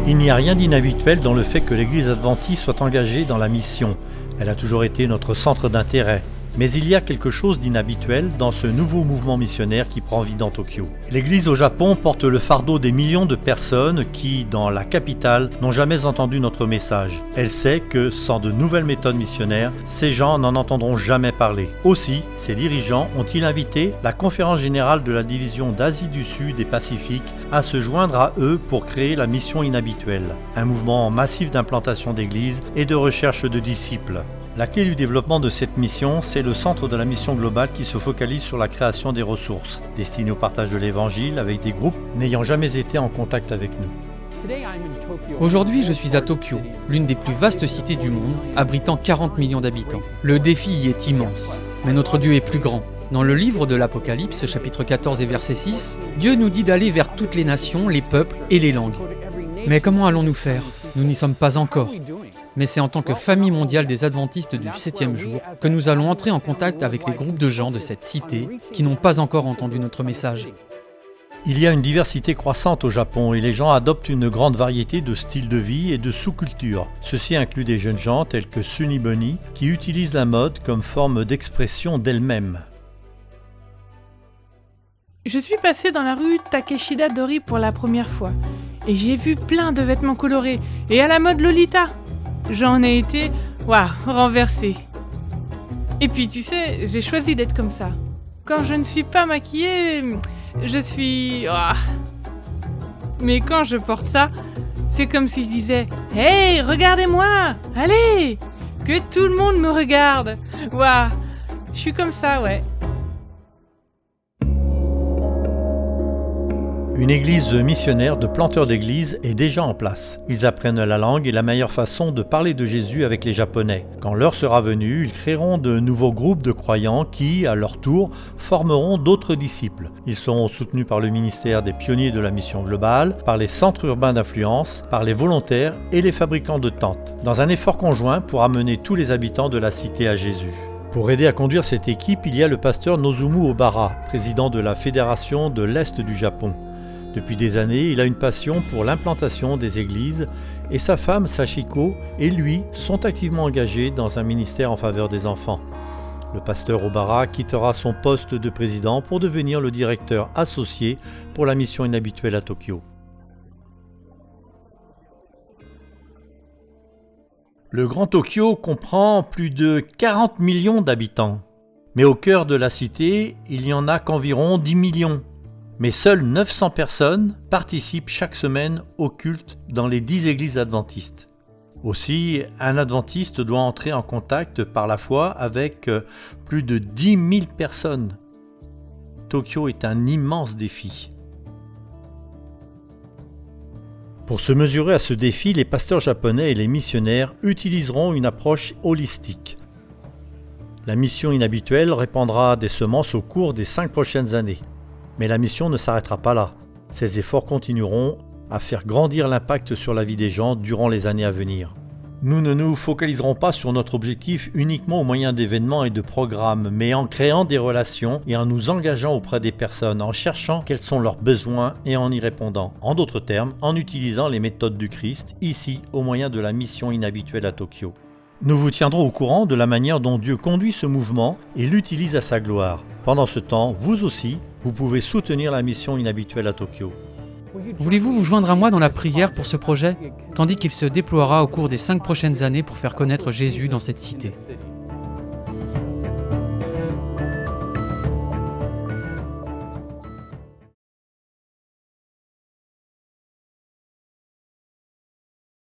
Il n'y a rien d'inhabituel dans le fait que l'Église adventiste soit engagée dans la mission. Elle a toujours été notre centre d'intérêt. Mais il y a quelque chose d'inhabituel dans ce nouveau mouvement missionnaire qui prend vie dans Tokyo. L'Église au Japon porte le fardeau des millions de personnes qui, dans la capitale, n'ont jamais entendu notre message. Elle sait que, sans de nouvelles méthodes missionnaires, ces gens n'en entendront jamais parler. Aussi, ses dirigeants ont-ils invité la Conférence générale de la division d'Asie du Sud et Pacifique à se joindre à eux pour créer la mission inhabituelle, un mouvement massif d'implantation d'églises et de recherche de disciples. La clé du développement de cette mission, c'est le centre de la mission globale qui se focalise sur la création des ressources, destinées au partage de l'évangile avec des groupes n'ayant jamais été en contact avec nous. Aujourd'hui, je suis à Tokyo, l'une des plus vastes cités du monde, abritant 40 millions d'habitants. Le défi y est immense, mais notre Dieu est plus grand. Dans le livre de l'Apocalypse, chapitre 14 et verset 6, Dieu nous dit d'aller vers toutes les nations, les peuples et les langues. Mais comment allons-nous faire ? Nous n'y sommes pas encore. Mais c'est en tant que famille mondiale des adventistes du 7e jour que nous allons entrer en contact avec les groupes de gens de cette cité qui n'ont pas encore entendu notre message. Il y a une diversité croissante au Japon et les gens adoptent une grande variété de styles de vie et de sous-cultures. Ceci inclut des jeunes gens tels que Sunny Bunny qui utilisent la mode comme forme d'expression d'elle-même. Je suis passée dans la rue Takeshida Dori pour la première fois et j'ai vu plein de vêtements colorés et à la mode Lolita. J'en ai été, renversée. Et puis tu sais, j'ai choisi d'être comme ça. Quand je ne suis pas maquillée, je suis... Mais quand je porte ça, c'est comme si je disais « Hey, regardez-moi! Allez! Que tout le monde me regarde !» Je suis comme ça, ouais. Une église missionnaire de planteurs d'églises est déjà en place. Ils apprennent la langue et la meilleure façon de parler de Jésus avec les Japonais. Quand l'heure sera venue, ils créeront de nouveaux groupes de croyants qui, à leur tour, formeront d'autres disciples. Ils seront soutenus par le ministère des pionniers de la mission globale, par les centres urbains d'influence, par les volontaires et les fabricants de tentes, dans un effort conjoint pour amener tous les habitants de la cité à Jésus. Pour aider à conduire cette équipe, il y a le pasteur Nozumu Obara, président de la Fédération de l'Est du Japon. Depuis des années, il a une passion pour l'implantation des églises et sa femme Sachiko et lui sont activement engagés dans un ministère en faveur des enfants. Le pasteur Obara quittera son poste de président pour devenir le directeur associé pour la mission inhabituelle à Tokyo. Le Grand Tokyo comprend plus de 40 millions d'habitants. Mais au cœur de la cité, il n'y en a qu'environ 10 millions. Mais seules 900 personnes participent chaque semaine au culte dans les 10 églises adventistes. Aussi, un adventiste doit entrer en contact par la foi avec plus de 10 000 personnes. Tokyo est un immense défi. Pour se mesurer à ce défi, les pasteurs japonais et les missionnaires utiliseront une approche holistique. La mission inhabituelle répandra des semences au cours des 5 prochaines années. Mais la mission ne s'arrêtera pas là. Ces efforts continueront à faire grandir l'impact sur la vie des gens durant les années à venir. Nous ne nous focaliserons pas sur notre objectif uniquement au moyen d'événements et de programmes, mais en créant des relations et en nous engageant auprès des personnes, en cherchant quels sont leurs besoins et en y répondant. En d'autres termes, en utilisant les méthodes du Christ, ici au moyen de la mission inhabituelle à Tokyo. Nous vous tiendrons au courant de la manière dont Dieu conduit ce mouvement et l'utilise à sa gloire. Pendant ce temps, vous aussi, vous pouvez soutenir la mission inhabituelle à Tokyo. Voulez-vous vous joindre à moi dans la prière pour ce projet, tandis qu'il se déploiera au cours des 5 prochaines années pour faire connaître Jésus dans cette cité ?